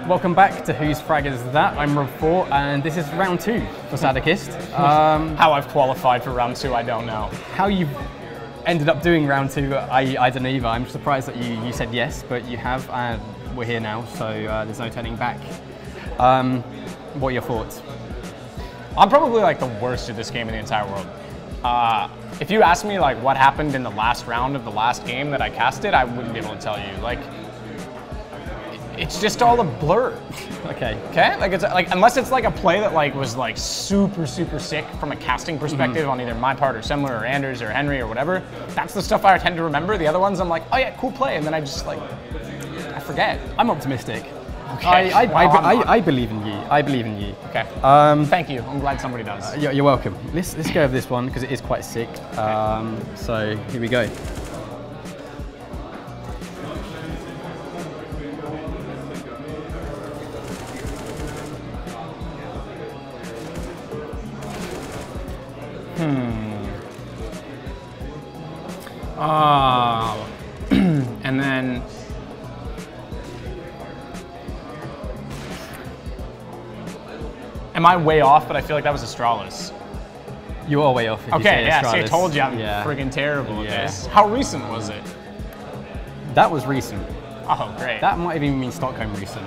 Welcome back to Whose Frag is That? I'm Rob 4, and this is round 2 for Sadokist. How I've qualified for round 2, I don't know. How you ended up doing round 2, I don't know either. I'm surprised that you said yes, but you have, and we're here now, so there's no turning back. What are your thoughts? I'm probably like the worst at this game in the entire world. If you asked me like what happened in the last round of the last game that I casted, I wouldn't be able to tell you. Like, it's just all a blur. Okay. Okay? Like, it's like, unless it's like a play that like was like super sick from a casting perspective on either my part or Semler or Anders or Henry or whatever, that's the stuff I tend to remember. The other ones I'm like, oh yeah, cool play, and then I just like, I forget. I'm optimistic. Okay. I believe in you. I believe in you. Okay. Thank you. I'm glad somebody does. You're welcome. Let's go over this one because it is quite sick. So here we go. And then am I way off? But I feel like that was Astralis. You are way off. If okay, you say yeah. Astralis. See, I told you I'm friggin' terrible at this. How recent was it? That was recent. Oh, great. That might have even been Stockholm recent.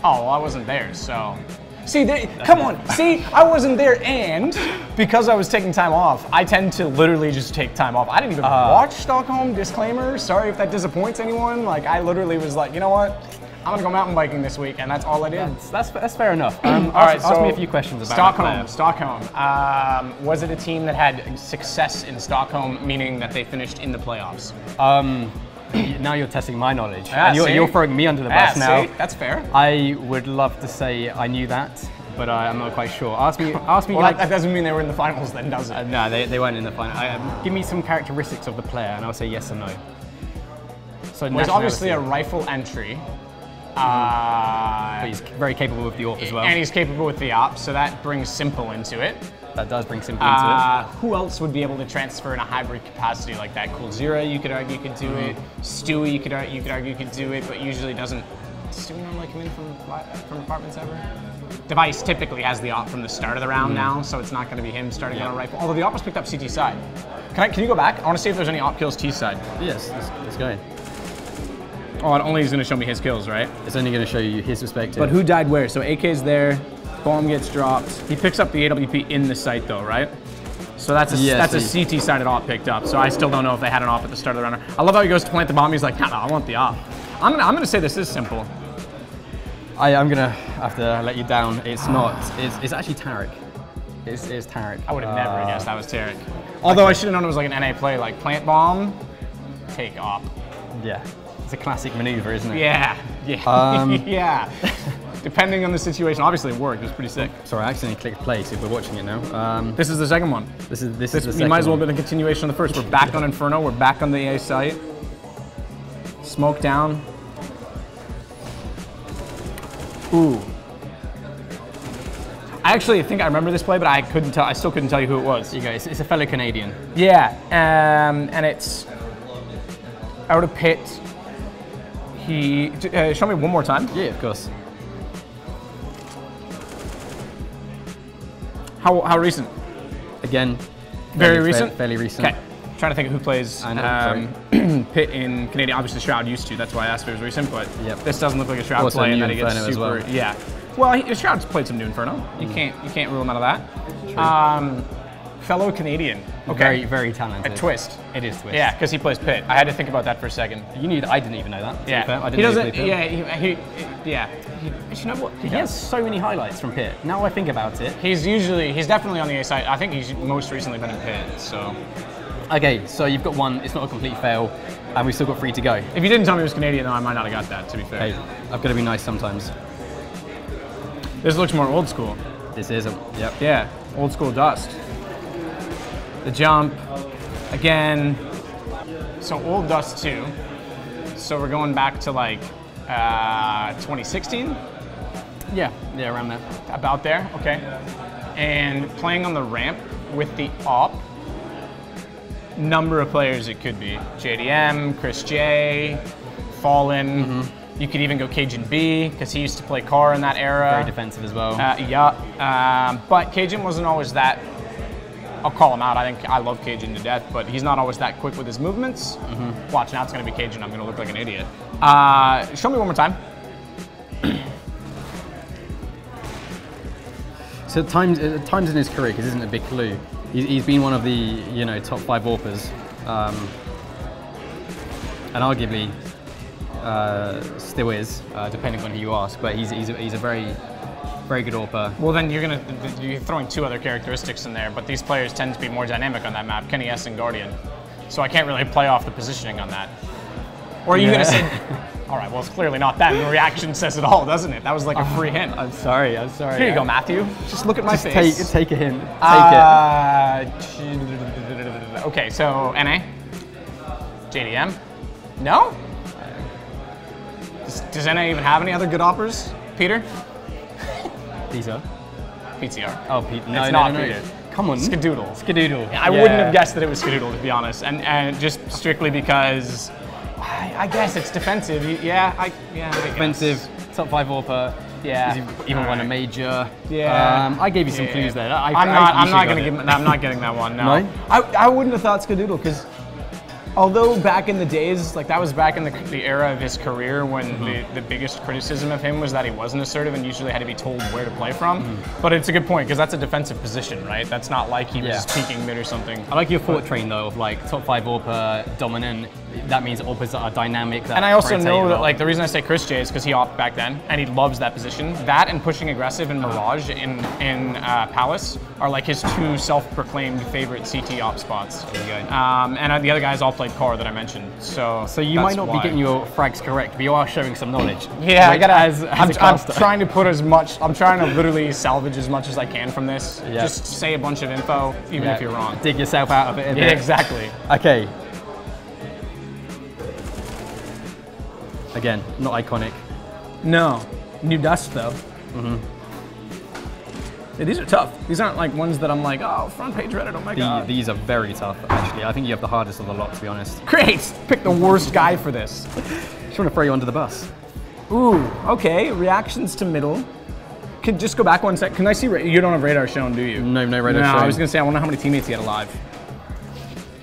Oh, well, I wasn't there, so. See, come on. See, I wasn't there, and because I was taking time off, I tend to literally just take time off. I didn't even watch Stockholm, disclaimer. Sorry if that disappoints anyone. Like, I literally was like, you know what? I'm gonna go mountain biking this week, and that's all I did. That's fair enough. All right, ask me a few questions about Stockholm. Was it a team that had success in Stockholm, meaning that they finished in the playoffs? Now you're testing my knowledge. Yeah, and you're throwing me under the bus now. See? That's fair. I would love to say I knew that, but I'm not quite sure. Ask me. Well, like, that doesn't mean they were in the finals, then, does it? No, they weren't in the final. Give me some characteristics of the player, and I'll say yes or no. So there's obviously a rifle entry. But he's very capable with the AWP as well. And he's capable with the AWP, so that brings simple into it. That does bring simple into it. Who else would be able to transfer in a hybrid capacity like that? Cool Zero, you could argue, could do it. Stewie, you could argue, could do it, but usually doesn't. Does Stewie normally come in from apartments ever? Device typically has the AWP from the start of the round now, so it's not going to be him starting on a rifle. Although the AWP was picked up CT side. Can you go back? I want to see if there's any AWP kills T side. Yes, let's go. Oh, it only is going to show me his kills, right? It's only going to show you his perspective. But who died where? So AK's there, bomb gets dropped. He picks up the AWP in the site though, right? So that's a CT sided AWP picked up. So I still don't know if they had an AWP at the start of the round. I love how he goes to plant the bomb. He's like, no, I want the AWP. I'm gonna say this is simple. I'm gonna have to let you down. It's not. It's actually Tarek. It's Tarek. I would have never guessed that was Tarek. Although I should have known it was like an NA play, like plant bomb, take AWP. Yeah. It's a classic maneuver, isn't it? Yeah, yeah. Depending on the situation, obviously it worked. It was pretty sick. Sorry, I accidentally clicked play, so we're watching it now. This is the second one. This is the second. You might as well have been a continuation of the first. We're back on Inferno. We're back on the A site. Smoke down. Ooh. I actually think I remember this play, but I couldn't tell. I still couldn't tell you who it was. Here you go. It's a fellow Canadian. Yeah, and it's out of pit. He show me one more time. Yeah, of course. How recent? Again, very recent. Fairly recent. Okay. Trying to think of who plays Pit in Canadian. Obviously, Shroud used to. That's why I asked if it was recent. But this doesn't look like a Shroud also play, and then he gets Inferno super. as well. Yeah. Well, Shroud's played some New Inferno. You can't rule him out of that. Fellow Canadian. Okay. Very talented. A Twist. It is Twist. Yeah, because he plays Pit. I had to think about that for a second. I didn't even know that. Yeah. I didn't he doesn't. know he Yeah. You know what? He has so many highlights from Pit. Now I think about it. He's definitely on the A side. I think he's most recently been in Pit. So. Okay, so you've got one. It's not a complete fail, and we've still got 3 to go. If you didn't tell me he was Canadian, though, I might not have got that. To be fair. Hey, I've got to be nice sometimes. This looks more old school. This isn't. Yep. Yeah, old school Dust. The jump, again. So old Dust 2. So we're going back to like 2016? Yeah, around there. About there, okay. And playing on the ramp with the AWP, number of players it could be. JDM, Chris J, Fallen, You could even go Cajun B, because he used to play car in that era. Very defensive as well. But Cajun wasn't always that. I'll call him out. I think I love Cajun to death, but he's not always that quick with his movements. Watch, now it's going to be Cajun. I'm going to look like an idiot. Show me one more time. So times in his career, because this isn't a big clue, he's been one of the top 5 AWPers, and arguably still is, depending on who you ask. But he's a very good AWPer. Well, then you're throwing 2 other characteristics in there, but these players tend to be more dynamic on that map, Kenny S and Guardian. So I can't really play off the positioning on that. Or are you going to say? All right, well, it's clearly not that. The reaction says it all, doesn't it? That was like a free hint. I'm sorry. Here you go, Matthew. Just look at my face. Take a hint. Take it. Okay, so NA? JDM? No? Does NA even have any other good AWPers? Peter? Pizza? PTR. Oh, Peter. No, it's not Peter. No. Come on. Skadoodle. Skadoodle. I wouldn't have guessed that it was Skadoodle, to be honest. And just strictly because I guess it's defensive. I guess. Defensive, top 5 AWPer. Yeah. He's even won a major. Yeah. I gave you some clues there. I'm not getting that one. No. I wouldn't have thought Skadoodle, because although back in the days, like that was back in the era of his career when the biggest criticism of him was that he wasn't assertive and usually had to be told where to play from. But it's a good point, because that's a defensive position, right? That's not like he was peeking mid or something. I like your thought train though, of like top 5 AWPer, dominant. That means AWPers that are dynamic. And I also know that like the reason I say Chris J is because he AWPed back then and he loves that position. That and pushing aggressive and Mirage in Palace are like his 2 self-proclaimed favorite CT AWP spots. There you go. And the other guys all played car that I mentioned. So you might not be getting your frags correct, but you are showing some knowledge. Yeah, I gotta. I'm trying to put as much. I'm trying to literally salvage as much as I can from this. Yep. Just say a bunch of info, even if you're wrong. Dig yourself out of it. Yeah, exactly. Okay. Again, not iconic. No. New Dust though. Yeah, these are tough. These aren't like ones that I'm like, oh, front page Reddit, oh my god. These are very tough, actually. I think you have the hardest of the lot, to be honest. Great! Pick the worst guy for this. Just want to throw you under the bus. Ooh, okay. Reactions to middle. Could just go back one sec. Can I see? You don't have radar shown, do you? No radar shown. I was gonna say, I wonder how many teammates he had alive.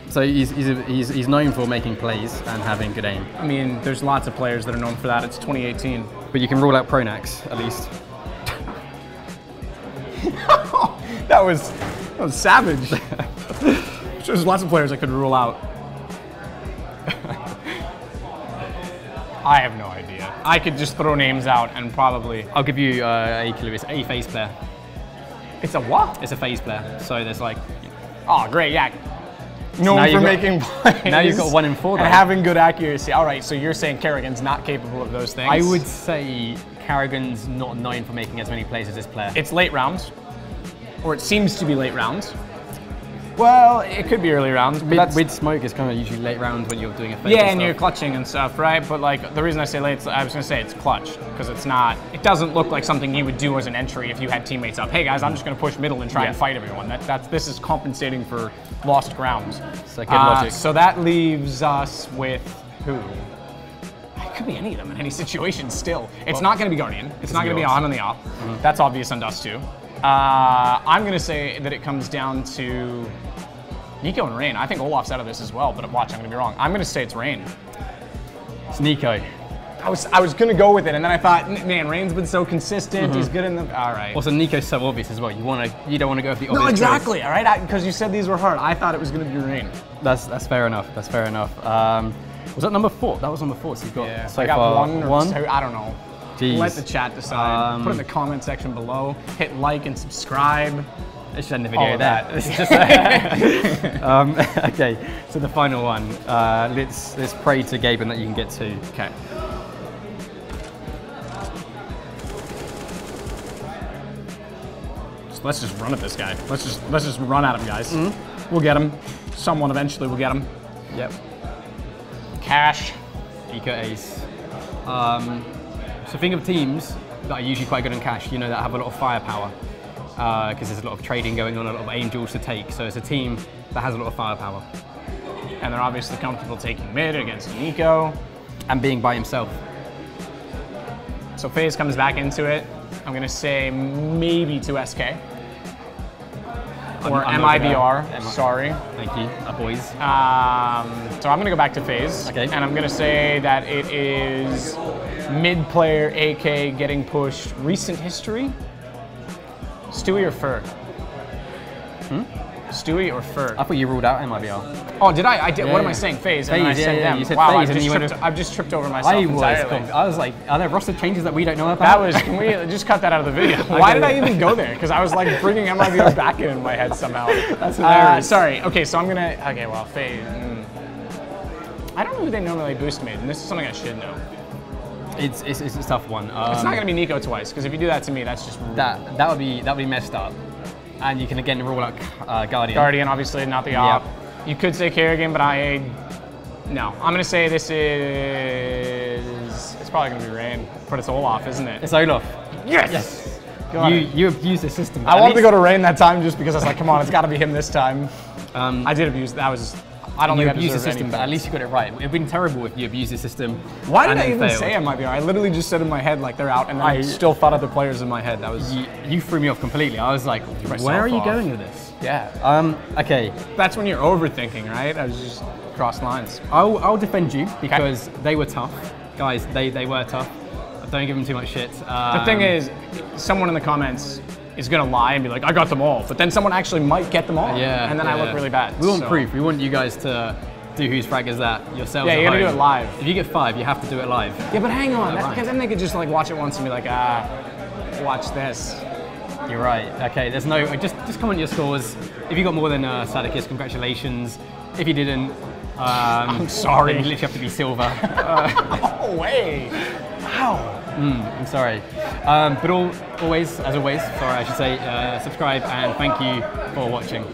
So he's known for making plays and having good aim. I mean, there's lots of players that are known for that. It's 2018. But you can rule out Pronax, at least. That was savage. There's lots of players I could rule out. I have no idea. I could just throw names out and probably... I'll give you a clue. It's a phase player. It's a what? It's a phase player. So there's like... Oh, great, yeah. Known for making plays. Now you've got 1 in 4 though. And having good accuracy. All right, so you're saying Kerrigan's not capable of those things? I would say Kerrigan's not known for making as many plays as this player. It's late rounds. Or it seems to be late rounds. Well, it could be early rounds. But with smoke, it's kind of usually late rounds when you're doing a phase. Yeah, and you're clutching and stuff, right? But like the reason I say late, I was gonna say it's clutch because it's not. It doesn't look like something you would do as an entry if you had teammates up. Hey guys, I'm just gonna push middle and try and fight everyone. This is compensating for lost grounds. So good logic. So that leaves us with who? It could be any of them in any situation. Still, it's not gonna be Guardian. It's not gonna be on the op. That's obvious on Dust 2. I'm going to say that it comes down to Nico and Rain. I think Olaf's out of this as well, but watch, I'm going to be wrong. I'm going to say it's Rain. It's Nico. I was going to go with it, and then I thought, man, Rain's been so consistent. He's good in the... All right. Also, Nico's so obvious as well. You don't want to go with the obvious. No, exactly. choice. All right, because you said these were hard. I thought it was going to be Rain. That's fair enough. That's fair enough. Was that number 4? That was number 4. So you've got so I got far one. Two, I don't know. Jeez. Let the chat decide. Put it in the comment section below. Hit like and subscribe. Let's end the video there. This is just okay, so the final one. Let's pray to Gaben that you can get to. Okay. Let's just run at this guy. Let's just run at him, guys. We'll get him. Someone eventually will get him. Yep. Cash. Eco Ace. So think of teams that are usually quite good on cash, that have a lot of firepower, because there's a lot of trading going on, a lot of angels to take. So it's a team that has a lot of firepower. And they're obviously comfortable taking mid against Nico. And being by himself. So FaZe comes back into it. I'm going to say maybe to SK. Or I'm MIBR, sorry. Thank you, boys. So I'm going to go back to FaZe. Okay. And I'm going to say that it is mid player, AK, getting pushed, recent history. Stewie or Fur? Stewie or Fur? I thought you ruled out MIBR. Oh, did I? I did. Yeah, what am yeah. I saying? FaZe. FaZe, and then I said them. You said wow, FaZe and you went I've just tripped over myself entirely. I was like, are there roster changes that we don't know about? That was, can we just cut that out of the video? Why did I even go there? Because I was like bringing MIBR back in my head somehow. That's hilarious. Sorry. Okay, so I'm going to, okay, well, FaZe. I don't know who they normally boost mid, and this is something I should know. It's a tough one. It's not going to be Nico twice, because if you do that to me, that's just rude. That would be messed up. And you can again rule out Guardian. Guardian, obviously, not the op. You could say Kerrigan, but no. I'm going to say this is, it's probably going to be Rain. But it's Olaf, isn't it? It's Olaf. Yes! You abused the system. I wanted to go to Rain that time just because I was like, come on, it's got to be him this time. I did abuse, I don't think I abused the deserve system, but at least you got it right. It would have been terrible if you abused the system. Why did I even say MIBR? I literally just said in my head like they're out, and I still thought of the players in my head. That was you threw me off completely. I was like, where are you going with this? Yeah. Okay. That's when you're overthinking, right? I was just cross lines. I'll defend you because they were tough, guys. They were tough. Don't give them too much shit. The thing is, someone in the comments is gonna lie and be like, I got them all, but then someone actually might get them all, and then I look really bad. We want proof. We want you guys to do Whose Frag is that yourselves. Yeah, you gotta do it live. If you get 5, you have to do it live. Yeah, but hang on, because then they could just like watch it once and be like, watch this. You're right. Okay, there's no. Just comment your scores. If you got more than Sadokist, congratulations. If you didn't, I'm sorry. Then you literally have to be silver. No way. Wow. I'm sorry. But always, as always, sorry, I should say, subscribe and thank you for watching.